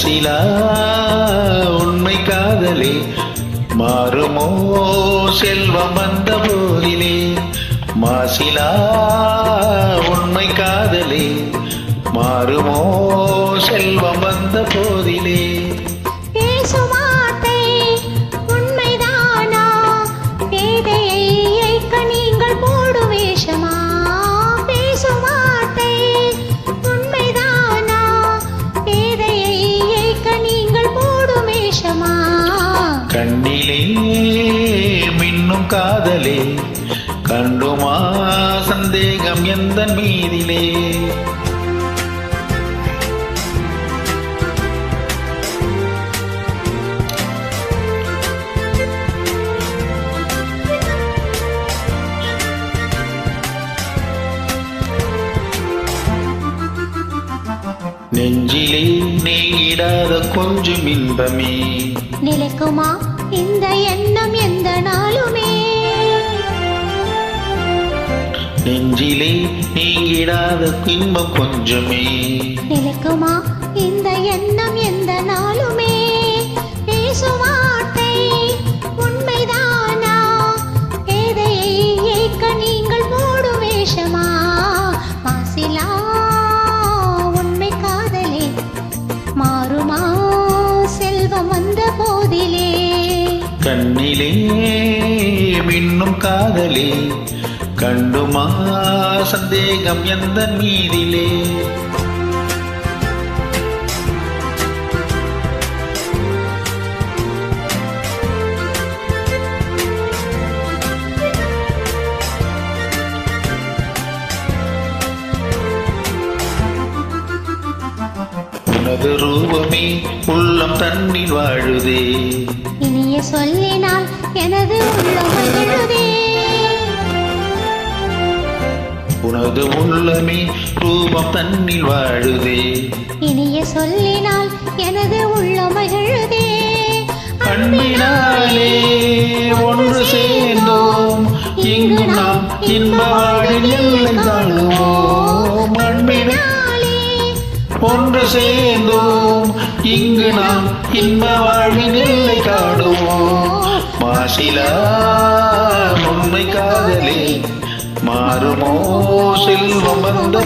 மாசிலா உண்மை காதலே மாறுமோ செல்வம் வந்த போதிலே. மாசிலா உண்மை காதலே மாறுமோ செல்வம் வந்த போதிலே. கண்ணிலே மின்னும் காதலே கண்டுமா சந்தேகம் எந்த மீதிலே. நெஞ்சிலே நீடாத கொஞ்சம் இன்பமே நிலைக்குமா இந்த எண்ணம் எந்த நாளுமே. நெஞ்சிலே நீங்கிடாத இன்பம் கொஞ்சமே நிலைக்குமா இந்த எண்ணம் எந்த நாளுமே. பேசும் வார்த்தை உண்மைதானா பேதையை ஏற்க நீங்கள் மூடும் வேஷமா. மாசிலா உண்மை காதலே மாறுமா செல்வம் வந்த போதிலே. கண்ணிலே மின்னும் காதலே கண்டுமா சந்தேகம் எந்த மீதிலே. உனது ரூபமே உள்ளம் தன்னில் வாழுதே. இனிய சொல்லினால் எனது உள்ளம் மகிழுதே. உனது உள்ளமே ரூபம் தன்னில் வாழுதே. இனிய சொல்லினால் எனது உள்ளம் மகிழுதே. அன்பினாலே ஒன்று சேர்ந்தோம் இங்கு நாம் இன்ப வாழ்வில் எல்லை காணுவோம். அன்பினாலே ஒன்று சேர்ந்தோம் இங்கு நாம் இன்ப வாழ்வில் எல்லை காணுவோம். மாசிலா உண்மை காதலே மாறுமோ செல்வம் வந்த